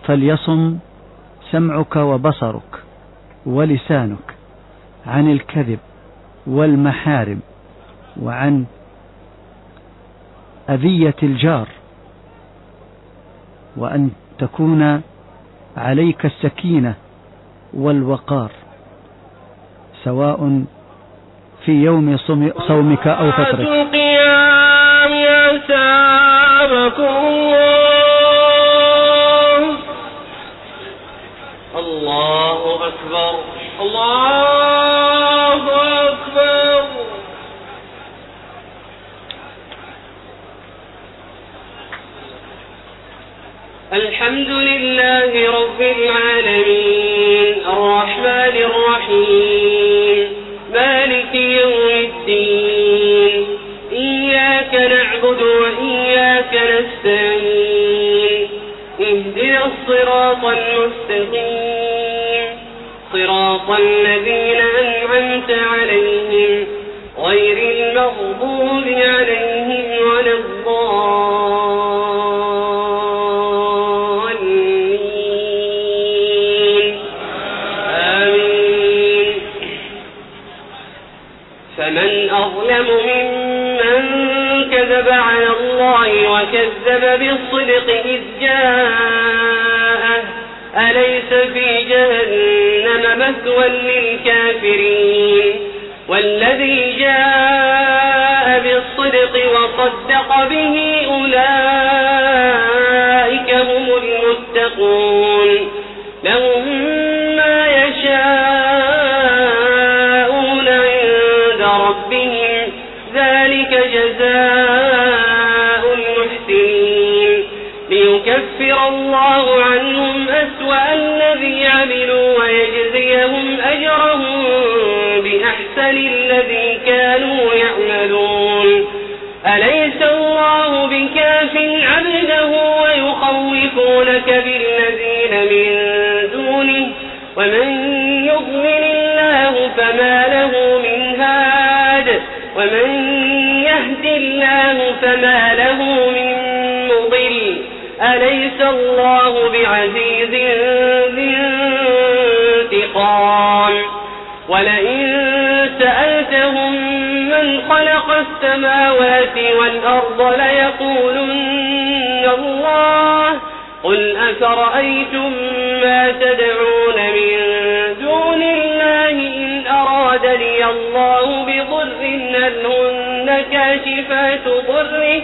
فليصم سمعك وبصرك ولسانك عن الكذب والمحارم وعن أذية الجار، وأن تكون عليك السكينة والوقار سواء في يوم صومك أو فترك. القيام يسابكم الله أكبر الله أكبر. الحمد لله رب العالمين الرحمن الرحيم مالك يوم الدين إياك نعبد وإياك نستعين اهدنا الصراط المستقيم صراط الذين أنعمت عليهم غير المغضوب عليهم ولا الضالين آمين. فمن أظلم ممن كذب على الله وكذب بالصدق إذ جاءه أليس في جهنم مثوى للكافرين والذي جاء بالصدق وصدق به أولئك هم المتقون لهم ما يشاءون عند ربهم ذلك جزاء المحسنين ليكفر الله عنهم أسوأ الذي عملوا ويجزيهم أجرهم بأحسن الذي كانوا يعملون. أليس الله بكاف عبده ويخوفونك بالذين من دونه ومن يضلل الله فما له من هاد ومن يهد الله فما له من مضل. أليس الله بعزيز ذي انتقام. ولئن سألتهم من خلق السماوات والأرض ليقولن الله قل أفرأيتم ما تدعون من دون الله إن أرادني الله بضر هل هن كاشفات ضره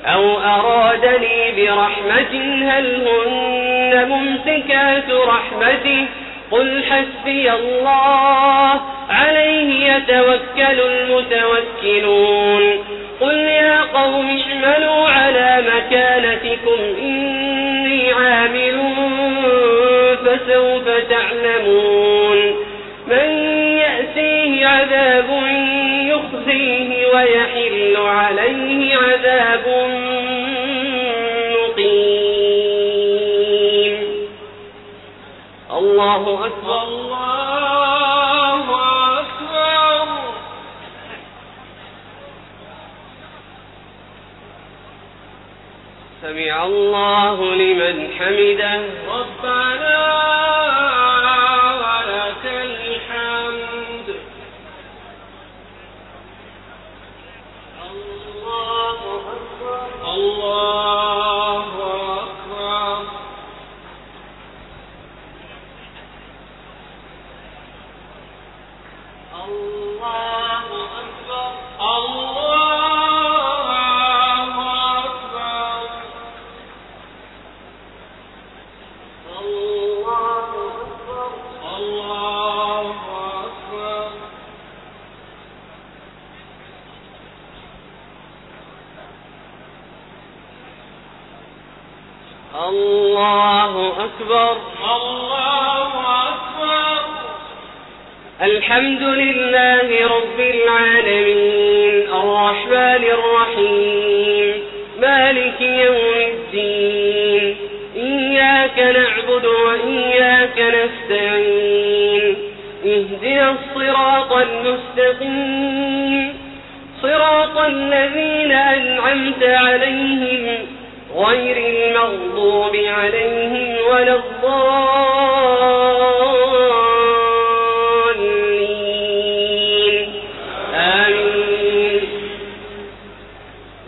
أو أرادني برحمة هل هن ممسكات رحمته قل حسبي الله عليه يتوكل المتوكلون. قل يا قوم اعملوا على مكانتكم إني عامل فسوف تعلمون من يأتيه عذاب يخزيه ويحل عليه عذاب مقيم. الله أكبر الله أكبر. سمع الله لمن حمده ربنا ولك الحمد. الله أكبر الله أكبر. الله أكبر الله أكبر. الله أكبر الله أكبر. الله أكبر الله أكبر. الحمد لله رب العالمين الرحمن الرحيم مالك يوم الدين إياك نعبد وإياك نستعين اهدنا الصراط المستقيم صراط الذين أنعمت عليهم غير المغضوب عليهم ولا الضالين آمين.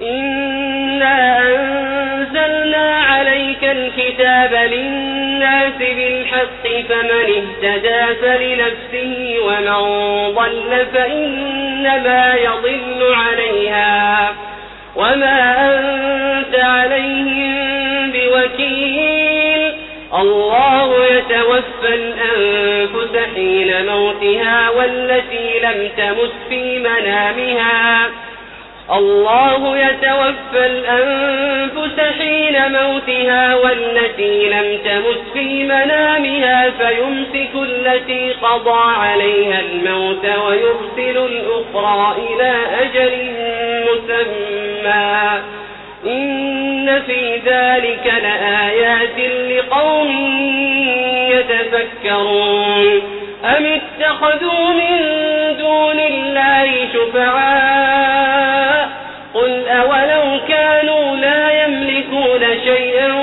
إنا أنزلنا عليك الكتاب للناس بالحق فمن اهتدى فلنفسه ومن ضل فإنما يضل عليها وما أنت عليهم بوكيل. الله يتوفى الأنفس حين موتها والتي لم تمت في منامها فيمسك التي قضى عليها الموت ويرسل الأخرى إلى أجل مسمى. إن في ذلك لآيات لقوم يتفكرون. أم اتخذوا من دون الله شفعاء قل أولو كانوا لا يملكون شيئا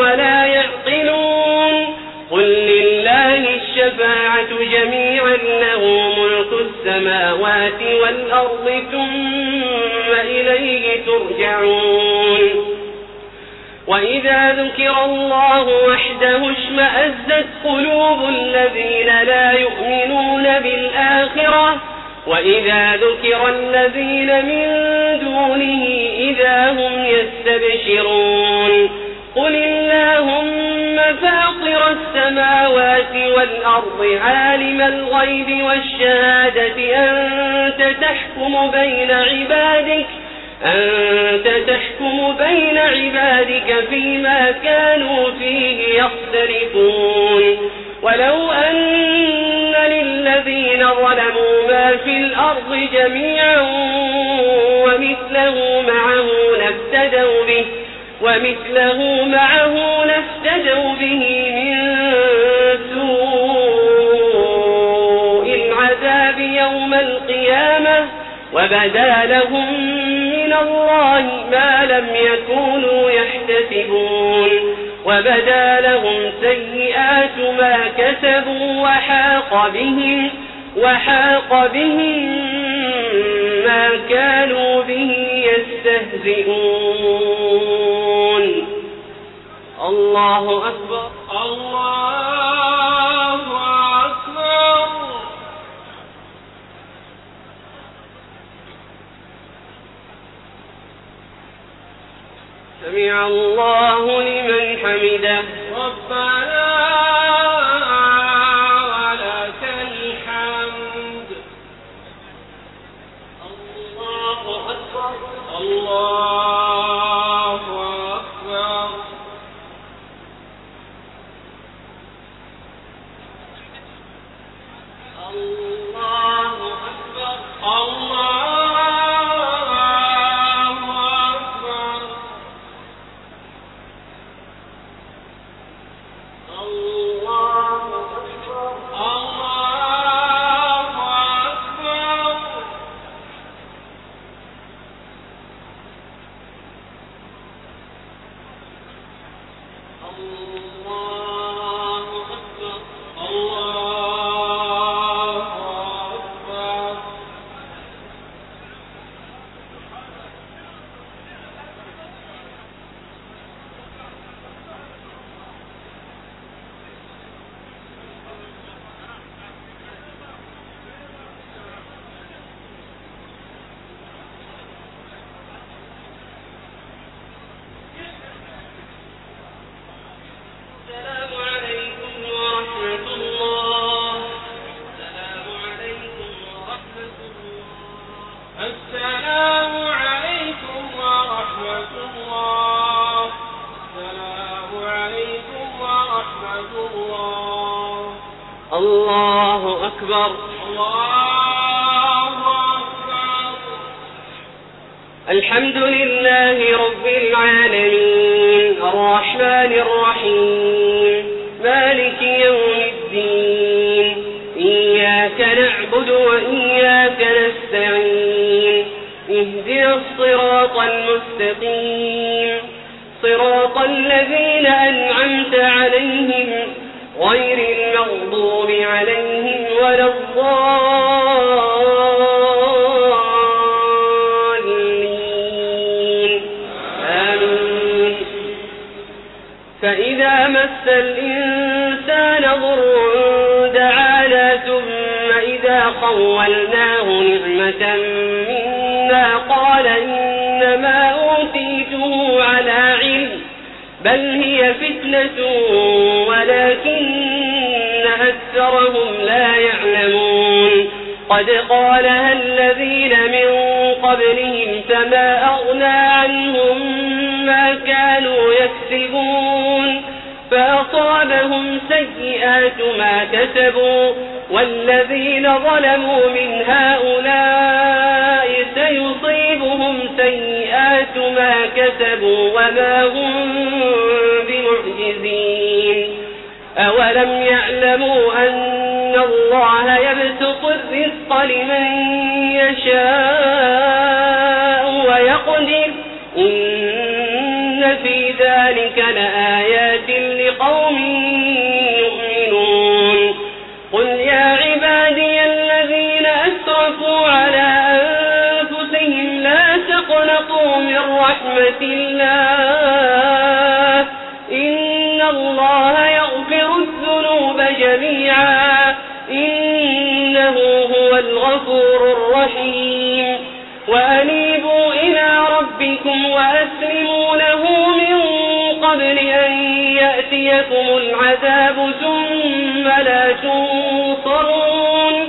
ولا يعقلون قل لله الشفاعة جميعا له ملك السماوات والأرض ثم إليه ترجعون. وإذا ذكر الله وحده اشمأزت قلوب الذين لا يؤمنون بالآخرة وإذا ذكر الذين من دونه إذا هم يستبشرون. قل اللهم فاطر السماوات والأرض عالم الغيب والشهادة أنت تحكم بين عبادك فيما كانوا فيه يختلفون. ولو أن للذين ظلموا ما في الأرض جميعا ومثله معه لافتدوا به من سوء العذاب يوم القيامة وبدا لهم من الله ما لم يكونوا يحتسبون. وبدا لهم سيئات ما كسبوا وحاق بهم ما كانوا به يستهزئون. الله أكبر الله أكبر. سمع الله لمن حمده ربنا ولك الحمد. الله أكبر الله أكبر. الله أكبر الله أكبر الله أكبر. الحمد لله رب العالمين الرحمن الرحيم مالك يوم الدين إياك نعبد وإياك نستعين اهدنا الصراط المستقيم صراط الذين أنعمت عليهم فإذا مس الإنسان ضر دعانا ثم إذا خولناه نعمة منا قال إنما أوتيته على علم بل هي فتنة ولكن أكثرهم لا يعلمون قد قالها الذين من قبلهم فما أغنى عنهم ما كانوا يكسبون فأصابهم سيئات ما كسبوا والذين ظلموا من هؤلاء سيصيبهم سيئات ما كسبوا وما هم بمعجزين أولم يعلموا أن الله يبسط الرزق لمن يشاء ويقدر إن في ذلك لآيات لقوم يؤمنون قل يا عبادي الذين أسرفوا على أنفسهم لا تقنطوا من رحمة الله إن الله يغفر الذنوب جميعا إنه هو الغفور الرحيم وأنيبوا إلى ربكم وأسلموا له من قبل أن يأتيكم العذاب ثم لا تنصرون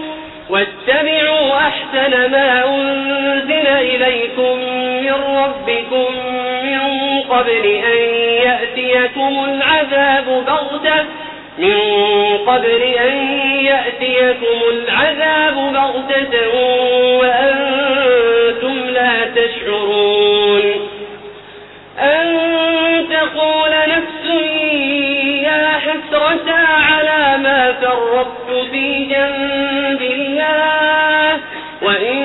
واتبعوا أحسن ما أنزل إليكم من ربكم من قبل أن يأتيكم العذاب بغتة وأنتم لا تشعرون أن تقول نفس يا حسرة على ما فرطت في جنب الله وإن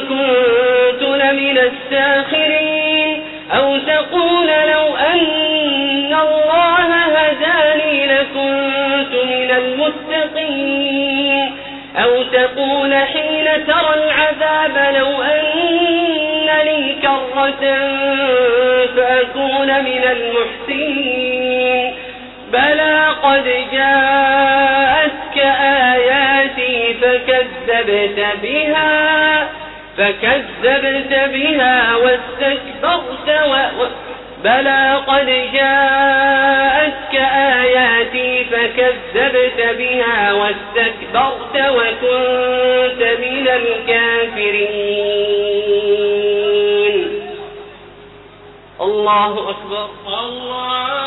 كنت لمن الساخرين أو تقول لو أن الله هداني لكنت من المتقين أو تقول حين ترى العذاب لو أن لي كرة فأكون من المحسنين بلى قد جاءتك آياتي فكذبت بها واستكبرت بلى قد جاءتك آياتي فكذبت بها واستكبرت وكنت من الكافرين الله أكبر الله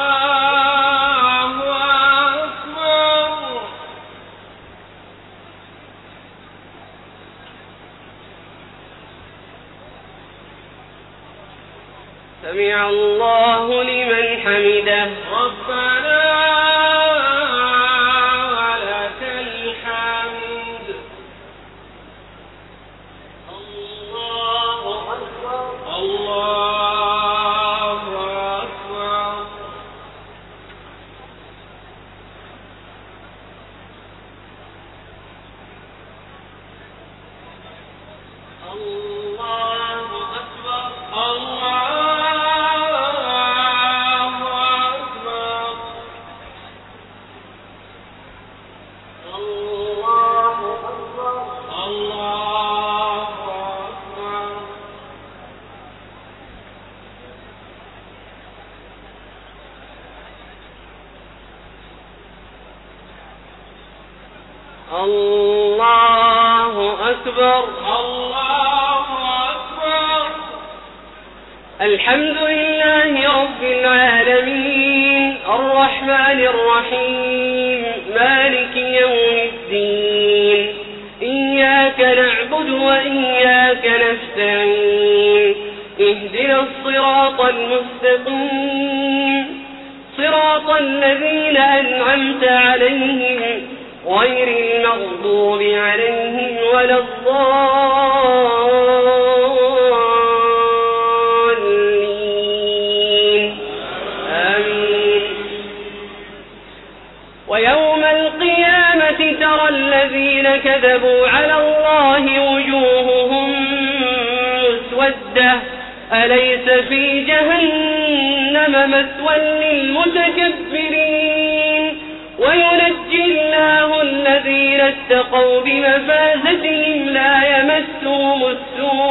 أكبر سمع الله لمن حمده ربنا ولك الحمد الله أكبر الله أكبر الله أكبر الله أكبر الله أكبر الحمد لله رب العالمين الرحمن الرحيم مالك يوم الدين إياك نعبد وإياك نستعين اهدنا الصراط المستقيم صراط الذين أنعمت عليهم غير المغضوب عليهم ولا الضالين آمين ويوم القيامة ترى الذين كذبوا على الله وجوههم مسودة أليس في جهنم مثوى للمتكبرين وينجي الله الذين اتقوا بمفازتهم لا يمسهم السوء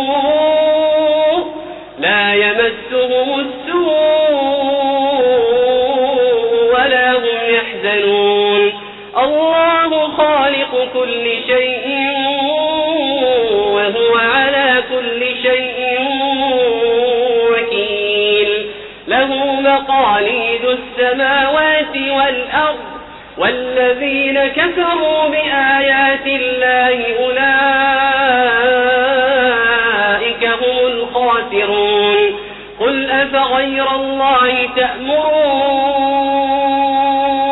ولا هم يحزنون الله خالق كل شيء وهو على كل شيء وكيل له مقاليد السماوات والأرض والذين كفروا بآيات الله أولئك هم الخاسرون قل أفغير الله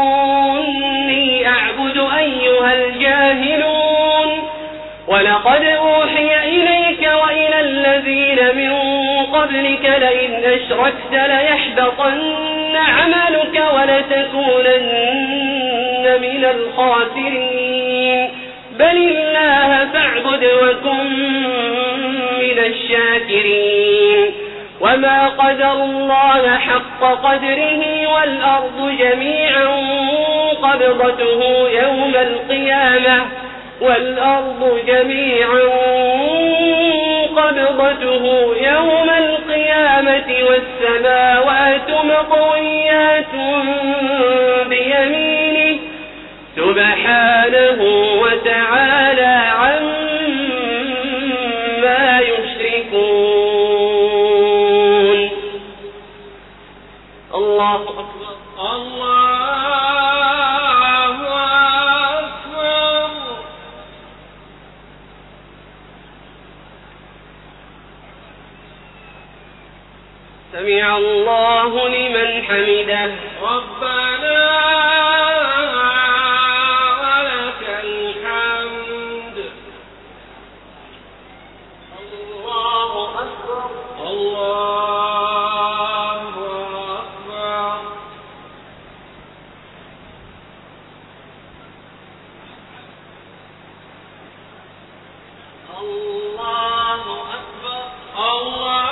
تأمروني أعبد أيها الجاهلون ولقد أوحي إليك وإلى الذين من قبلك لئن أشركت ليحبطن عملك ولتكونن من الخاسرين بل الله فاعبد وكن من الشاكرين وما قدر الله حق قدره والأرض جميعا قبضته يوم القيامة والسماوات مطويات بيمينه سبحانه وتعالى عما يشركون الله أكبر الله أكبر سمع الله لمن حمده ربنا ولك الحمد الله أكبر الله أكبر الله أكبر الله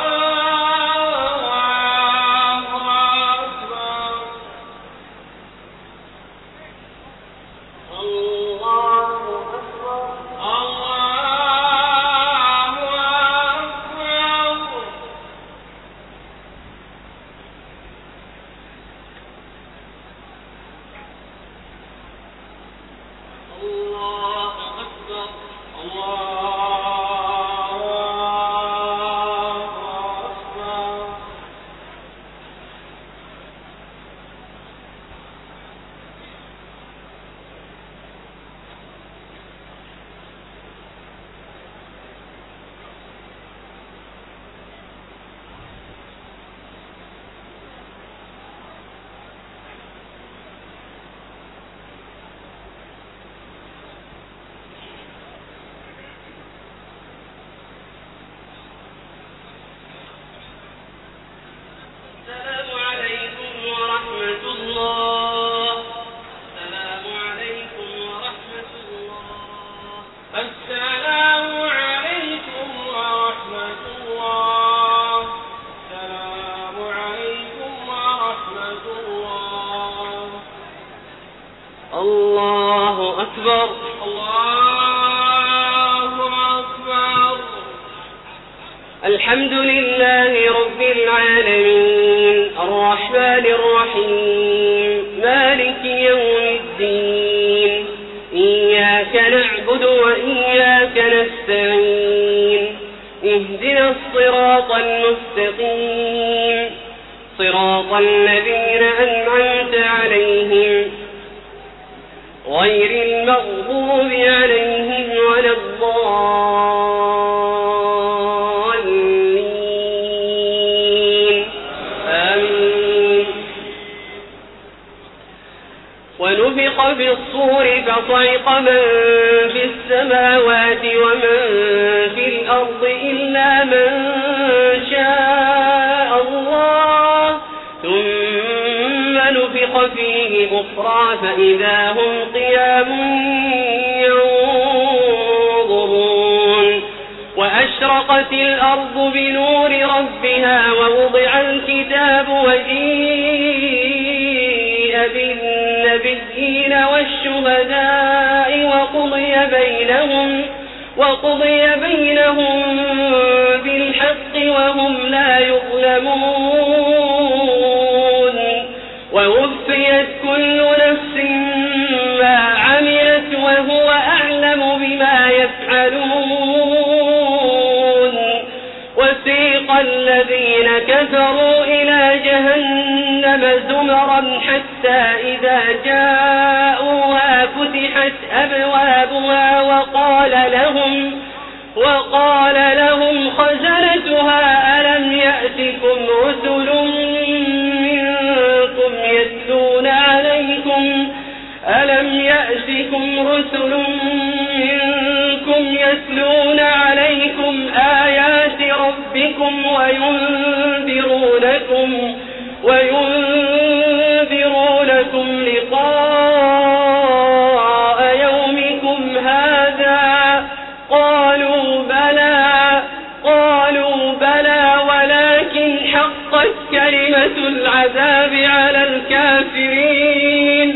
الله أكبر الله أكبر الحمد لله رب العالمين الرحمن الرحيم مالك يوم الدين إياك نعبد وإياك نستعين اهدنا الصراط المستقيم صراط الذين أنعمت عليهم غير المغضوب عليهم ولا الضالين آمين ونفخ في الصور فصعق من في السماوات ومن في الأرض إلا من شاء الله ثم نفخ فيه أخرى فإذا هم قيام ينظرون وأشرقت الأرض بنور ربها ووضع الكتاب وجيء بالنبيين والشهداء وقضي بينهم بالحق وهم لا يظلمون ووفيت كل نفس ما عملت وهو أعلم بما يفعلون وسيق الذين كفروا إلى جهنم زمرا حتى إذا جاءوها فتحت أبوابها وقال لهم خزنتها ألم يأتكم رسل منكم يتلون عليكم آيات ربكم وينذرونكم لقاء يومكم هذا قالوا بلى ولكن حقت كلمة العذاب على الكافرين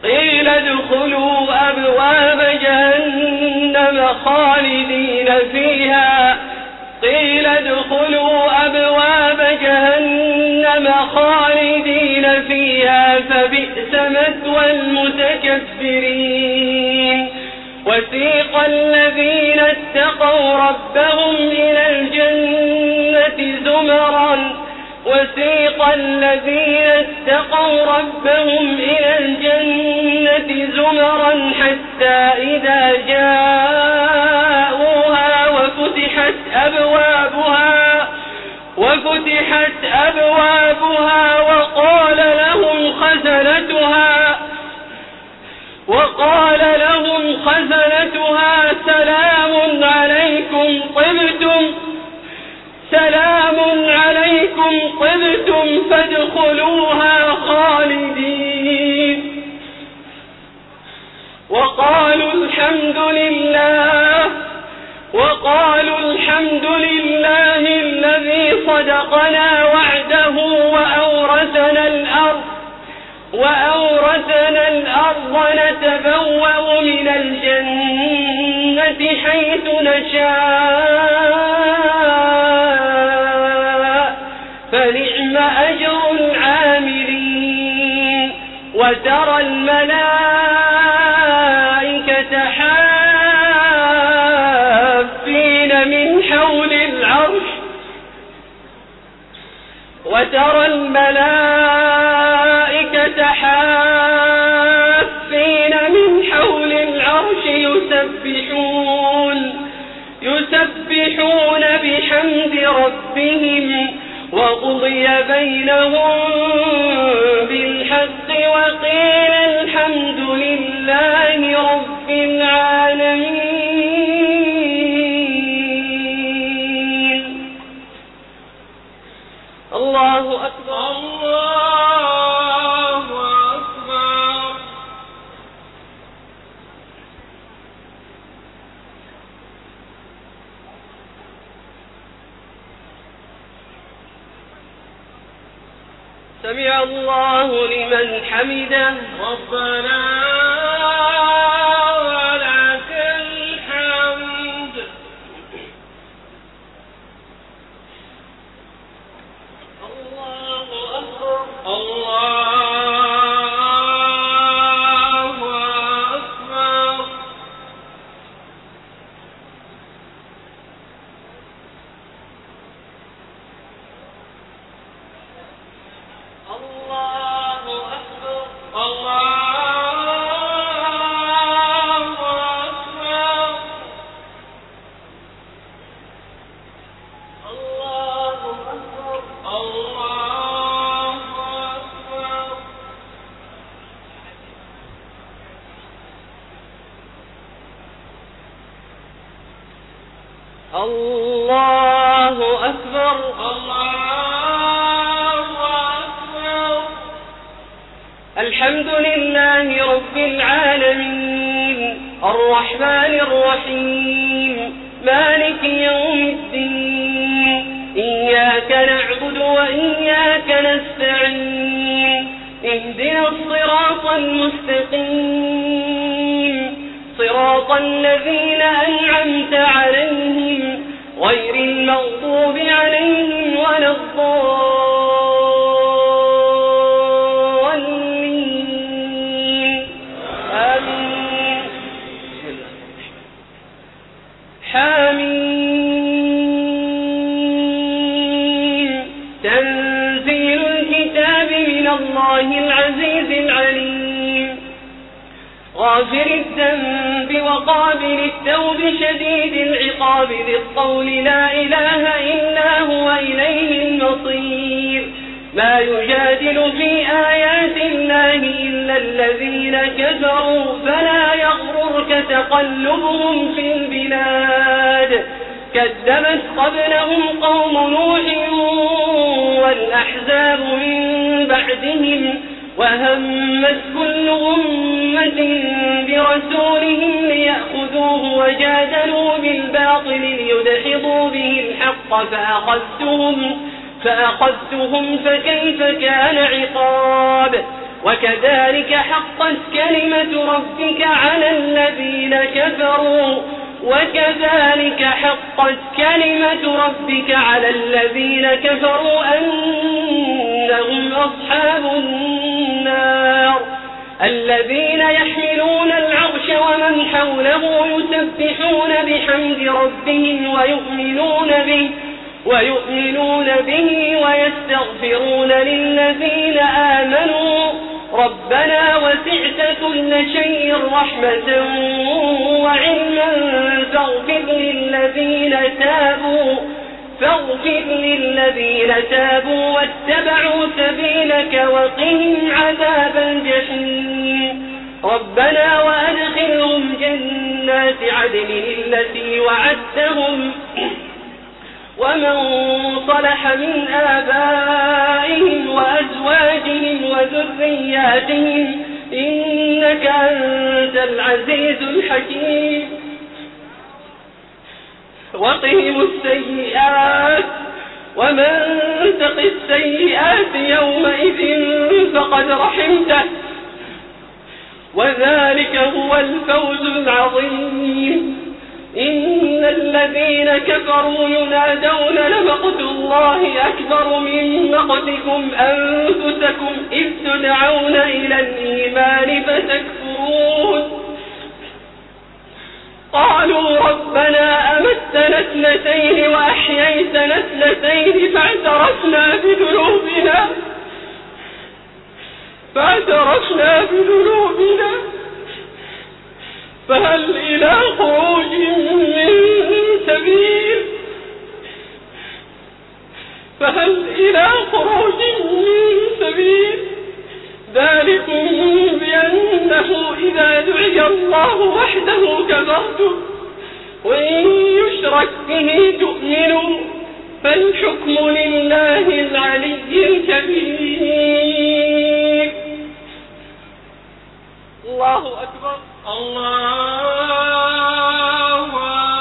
قيل ادخلوا أبواب جهنم خالدين فيها فبئس مثوى المتكبرين وسيق الذين اتقوا ربهم إلى الجنة زمرا حتى إذا جاءوها وفتحت أبوابها وقال لهم خزنتها سلام عليكم طبتم فادخلوها خالدين وقالوا الحمد لله الذي صدقنا وعده وأورثنا الأرض نتبوأ من الجنة حيث نشاء فنعم أجر العاملين وترى الملائكة حافين من حول العرش يسبحون بحمد ربهم وقضي بينهم بالحق وقيل الحمد لله رب العالمين. الله أكبر. الله أكبر. سمع الله لمن حمده. ربنا ولك الحمد. الله أكبر. الله أكبر. الله أكبر. الله أكبر. الله أكبر. الله أكبر. الله أكبر. الحمد لله رب العالمين الرحمن الرحيم مالك يوم الدين إياك نعبد وإياك نستعين اهدنا الصراط المستقيم صراط الذين أنعمت عليهم غير المغضوب عليهم ولا الضالين آمين. حميم تنزيل الكتاب من الله العزيز العليم غافر الذنب وقابل التوب شديد العقاب ذي الطول لا إله إلا هو إليه المصير ما يجادل في آيات الله إلا الذين كفروا فلا يغررك تقلبهم في البلاد كذبت قبلهم قوم نوح والأحزاب من بعدهم وهمت كل أمة برسولهم ليأخذوه وجادلوا بالباطل ليدحضوا به الحق فأخذتهم فكيف كان عقاب وكذلك حقت كلمة ربك على الذين كفروا أنهم أصحاب النار الذين يحملون العرش ومن حوله يسبحون بحمد ربهم ويؤمنون به ويستغفرون للذين آمنوا ربنا وسعت كل شيء رحمة وعلما فاغفر للذين تابوا واتبعوا سبيلك وقهم عذاب الجحيم ربنا وأدخلهم جنات عدن التي وعدتهم ومن صلح من آبائهم وأزواجهم وذرياتهم إنك أنت العزيز الحكيم وقهم السيئات ومن تق السيئات يومئذ فقد رحمته وذلك هو الفوز العظيم إن الذين كفروا ينادون لمقت الله أكبر من مقتكم أنفسكم إذ تدعون إلى الإيمان فتكفرون قالوا ربنا أمتنا اثنتين وأحييتنا اثنتين فاعترفنا بذنوبنا فهل إلى خروج من سبيل ذلكم بأنه إذا دعي الله وحده كفرتم وإن يشرك به تؤمنوا فالحكم لله العلي الكبير. الله أكبر الله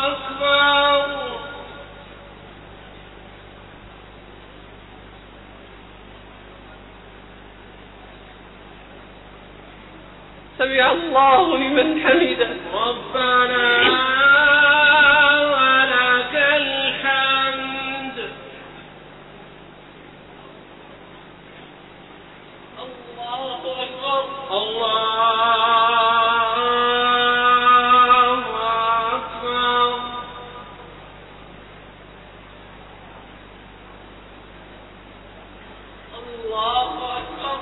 أكبر. سمع الله لمن حمده ربنا ولك الحمد. الله أكبر الله أكبر. الله أكبر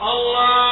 الله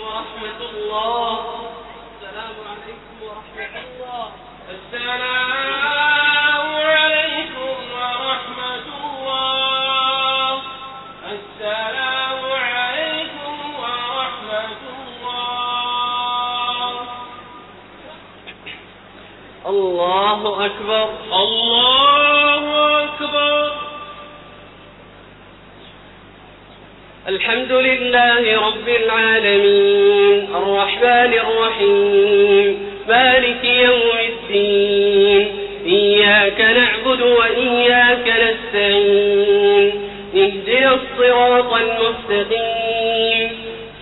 ورحمة الله. السلام عليكم ورحمة الله. السلام عليكم ورحمة الله. السلام عليكم ورحمة الله. الله أكبر. الله أكبر. الحمد لله رب العالمين الرحمن الرحيم مالك يوم الدين إياك نعبد وإياك نستعين اهدنا الصراط المستقيم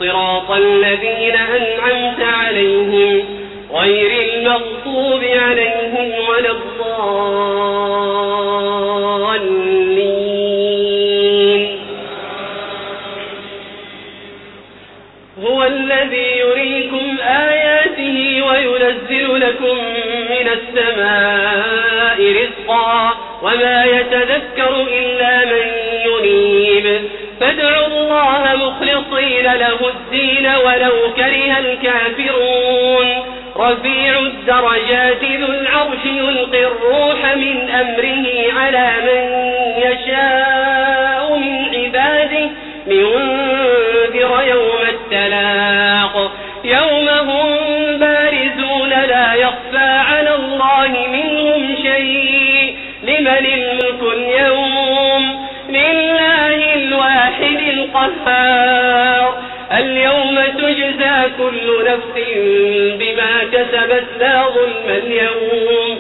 صراط الذين أنعمت عليهم غير المغضوب عليهم ولا الضالين. هو الذي يريكم آياته وينزل لكم من السماء رزقا وما يتذكر إلا من ينيب فادعوا الله مخلصين له الدين ولو كره الكافرون. رفيع الدرجات ذو العرش يلقي الروح من أمره على من يشاء من عباده لينذر يوم التلاق يوم هم بارزون لا يخفى على الله منهم شيء. لمن الملك اليوم؟ لله الواحد القهار. اليوم تجزى كل نفس بما كسبت لا ظلم اليوم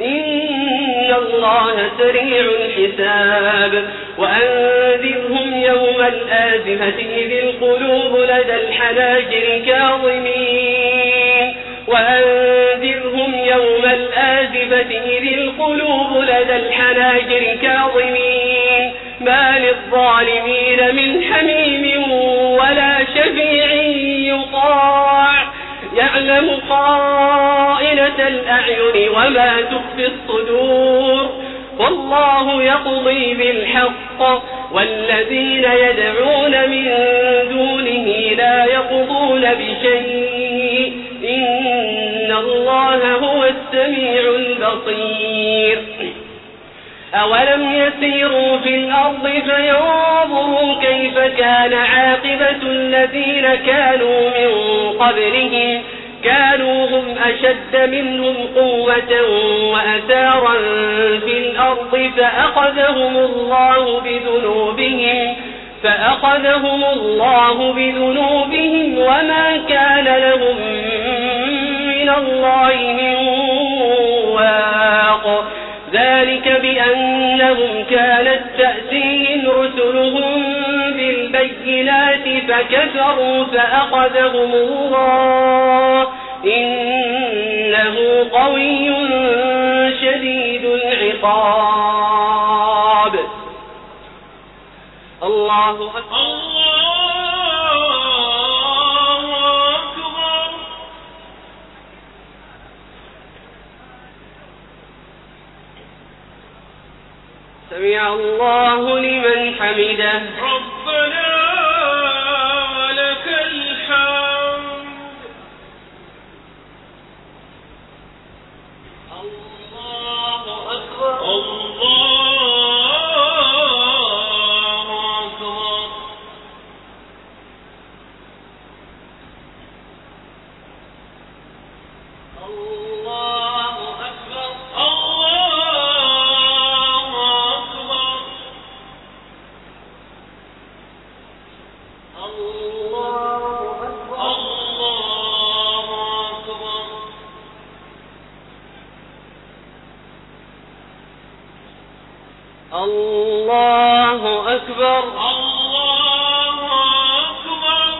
إن الله سريع الحساب. وأنذرهم يوم الآزفة إذ القلوب لدى الحناجر كاظمين. وأنذرهم يوم الآزفة إذ القلوب لدى الحناجر كاظمين ما للظالمين من حميم ولا شفيع يطاع يعلم خائنة الأعين وما تخفي الصدور. والله يقضي بالحق والذين يدعون من دونه لا يقضون بشيء إن الله هو السميع البصير. أولم يسيروا في الأرض فينظروا كيف كان عاقبة الذين كانوا من قبلهم كانوا هم أشد منهم قوة وأثارا في الأرض فأخذهم الله بذنوبهم وما كان لهم من الله من واق. ذلك بأنهم كانت تأتيهم رسلهم بالبينات فكفروا فأخذهم الله إنه قوي شديد العقاب. الله أكبر. الله أكبر. سمع الله لمن حمده. ربنا ولك الحمد. الله أكبر. الله أكبر. الله أكبر. الله أكبر. الله أكبر. الله أكبر. الله أكبر. الله أكبر.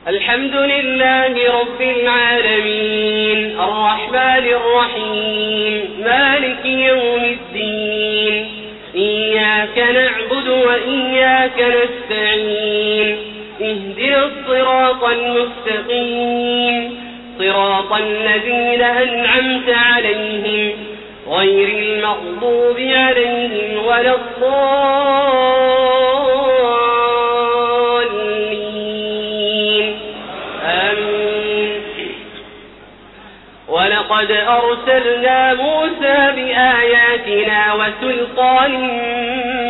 الحمد لله رب العالمين الرحمن الرحيم مالك يوم الدين إياك نعبد وإياك نستعين اهدنا الصراط المستقيم صراط الذين أنعمت عليهم غير المغضوب عليهم ولا الضالين. ولقد أرسلنا موسى بآياتنا وسلطان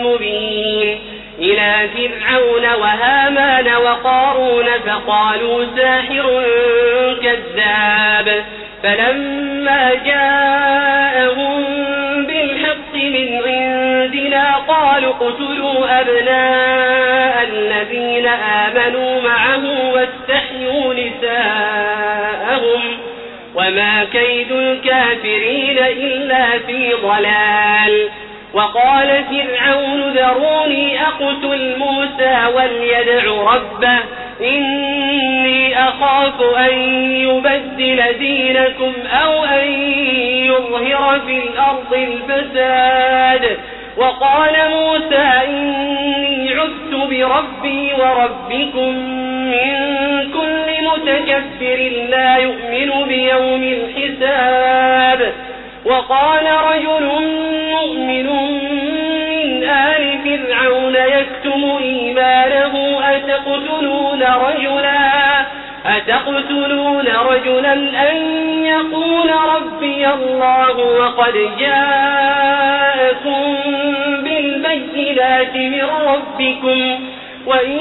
مبين إلى فرعون وهامان وقارون فقالوا ساحر كذاب فلما جاءهم بالحق من عندنا قالوا اقتلوا أبناء الذين آمنوا معه واستحيوا نساءهم وما كيد الكافرين إلا في ضلال. وقال فرعون ذروني أقتل موسى وليدع ربه إني أخاف أن يبدل دينكم أو أن يظهر في الأرض الفساد. وقال موسى إني عذت بربي وربكم من كل متكبر لا يؤمن بيوم الحساب. وقال رجل مؤمن من آل فرعون يكتم إيمانه أتقتلون رجلا أن يقول ربي الله وقد جاءكم بالبينات من ربكم وإن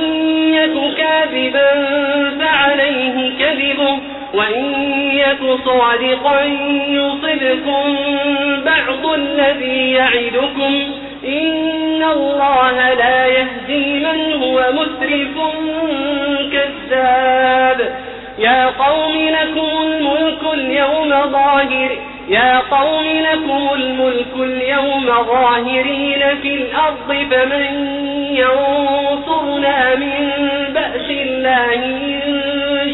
يك كاذبا فعليه كذبه وإن يك صادقا يصبكم بعض الذي يعدكم إن الله لا يهدي من هو مسرف كذاب. يا قوم لكم الملك اليوم ظاهرين في الأرض فمن ينصرنا من بأس الله إن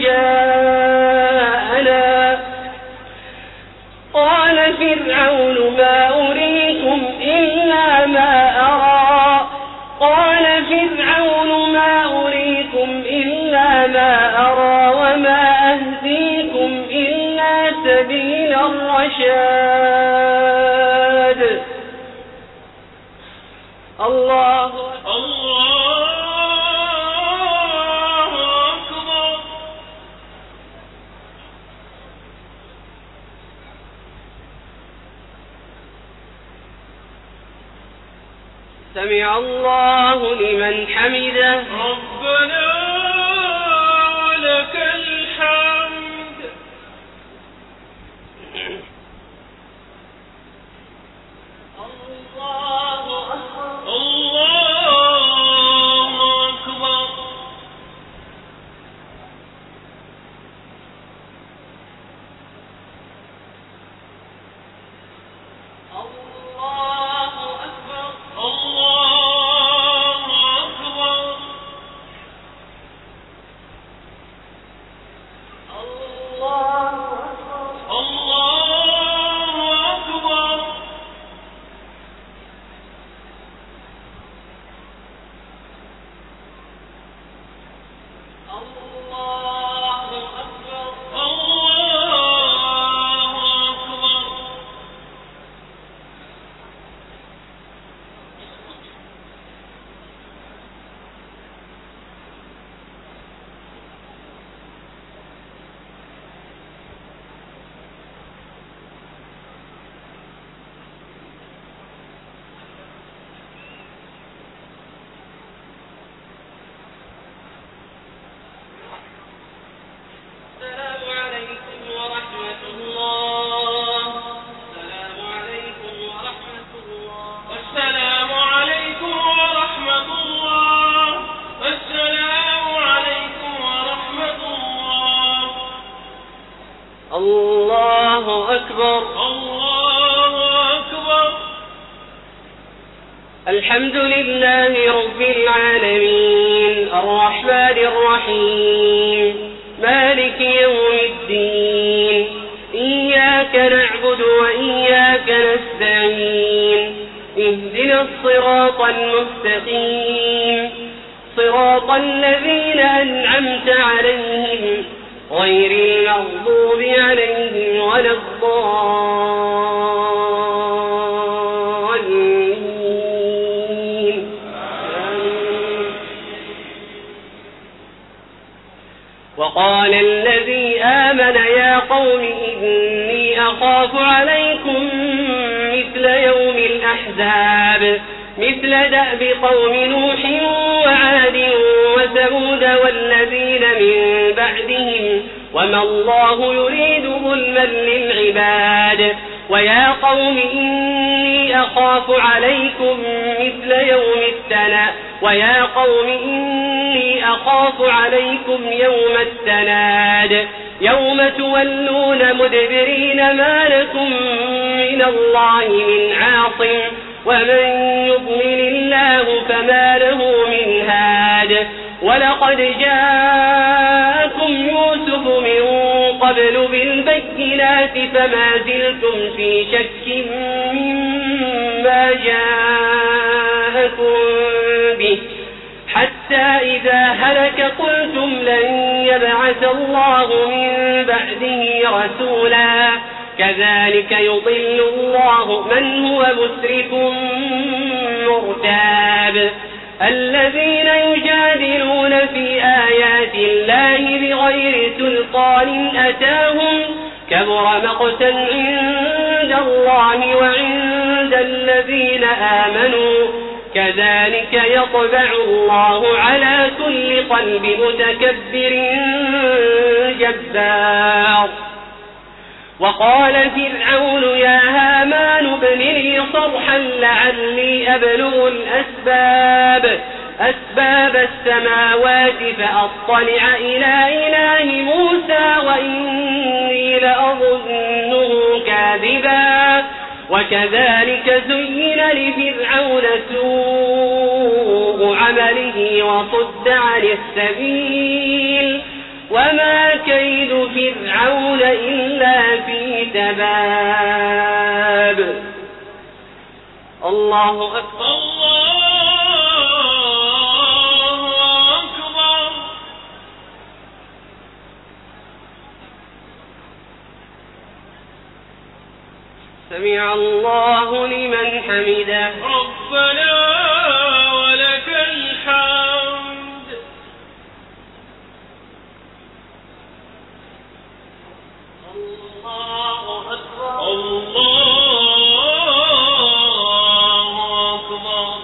جاءنا. قال فرعون ما أريكم إلا ما أرى وما أهديكم إلا سبيل الرشاد. الله أكبر. سمع الله لمن حمده. ربنا ولك الحمد. الله أكبر. الله أكبر. الله أكبر. الله أكبر. الله أكبر. الله أكبر. الله أكبر. الله أكبر. السلام عليكم ورحمة الله. السلام عليكم ورحمة الله. السلام عليكم ورحمة الله. السلام عليكم ورحمة الله. الله أكبر. الله أكبر. الحمد لله رب العالمين الرحمن الرحيم مالك يوم الدين إياك نعبد وإياك نستعين اهدنا الصراط المستقيم صراط الذين أنعمت عليهم غير المغضوب عليهم ولا الضالين. وقال الذي آمن يا قوم إني أخاف عليكم مثل يوم الأحزاب مثل دأب قوم نوح وعاد وثمود والذين من بعدهم وما الله يريد ظلما للعباد ويا قوم إني أخاف عليكم مثل يوم التناد ويا قوم إني أخاف عليكم يوم التناد يوم تولون مدبرين ما لكم من الله من عاصم ومن يضلل الله فما له من هاد ولقد جاءكم يوسف من قبل بالبينات فما زلتم في شك مما جاءكم به حتى إذا هلك قلتم لن يبعث الله من بعده رسولا كذلك يضل الله من هو مسرف مرتاب الذين يجادلون في آيات الله بغير سلطان أتاهم كبر مقتا عند الله وعند الذين آمنوا كذلك يطبع الله على كل قلب متكبر جبار وقال فرعون يا هامان ابن لي صرحا لعلي أبلغ أسباب السماوات فأطلع إلى إله موسى وإني لأظنه كاذبا وكذلك زين لفرعون سوء عمله وصد عن السبيل وما كيد فرعون إلا في تباب الله أكبر سمع الله لمن حمده ربنا ولك الحمد الله أكبر الله أكبر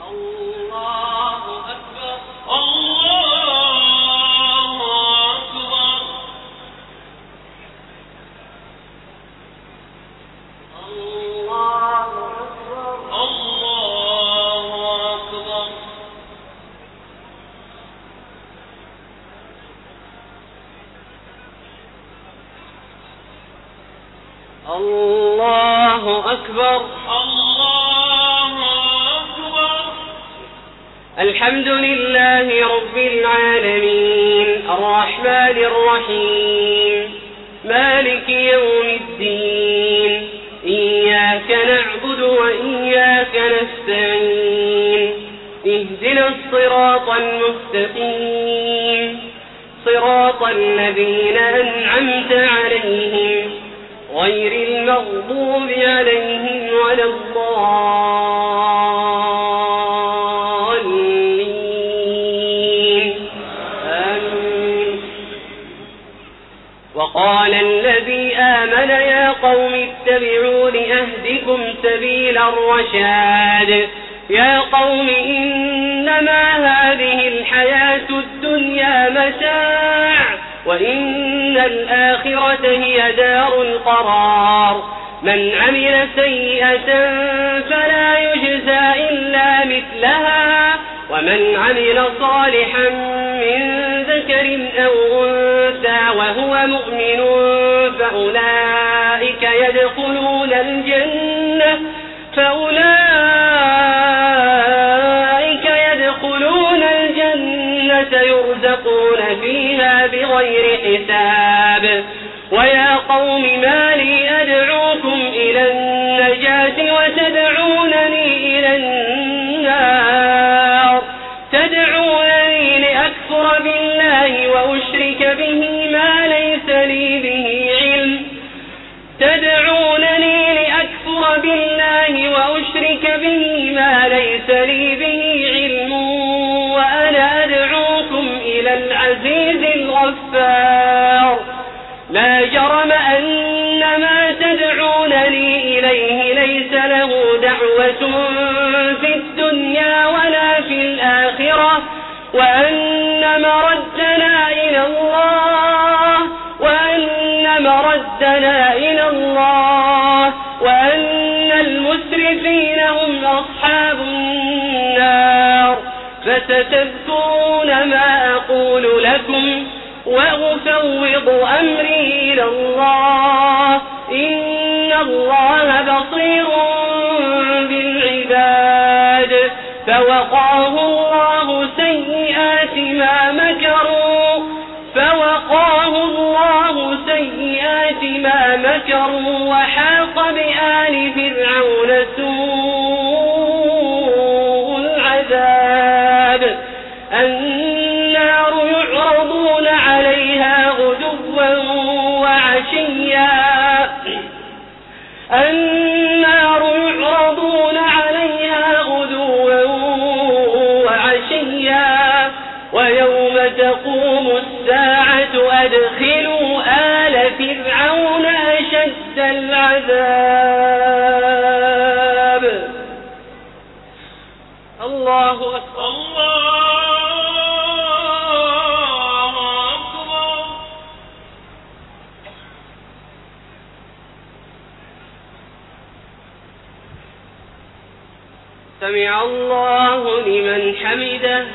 الله أكبر الله أكبر الله أكبر الحمد لله رب العالمين الرحمن الرحيم مالك يوم الدين إياك نعبد وإياك نستعين اهدنا الصراط المستقيم صراط الذين أنعمت عليهم غير المغضوب عليهم ولا الضالين آمين وقال الذي آمن يا قوم اتبعون أهدكم سبيل الرشاد يا قوم إنما هذه الحياة الدنيا متاع وإن الآخرة هي دار القرار من عمل سيئة فلا يجزى إلا مثلها ومن عمل صالحا من ذكر أو أنثى وهو مؤمن فأولئك يدخلون الجنة يرزقون فيها بغير حساب ويا قوم ما لي أدعوكم إلى النجاة وتدعونني إلى النار تدعونني لأكفر بالله وأشرك به ما ليس لي به علم تدعونني لأكفر بالله وأشرك به ما ليس ليس لي به علم وأنا أدعوكم إلى العزيز الغفار لا جرم أن ما تدعونني إليه ليس له دعوة في الدنيا ولا في الآخرة وأن مردنا وأن المسرفين هم أصحاب النار فستذكرون ما أقول لكم وأفوض أمري إلى الله إن الله بصير بالعباد فوقاه الله سيئات ما مكروا وحاق بآل فرعون سوء العذاب النار يعرضون عليها غدوا وعشيا ويوم تقوم الساعة أدخلوا آل فرعون أشد العذاب الله أكبر سمع الله لمن حمده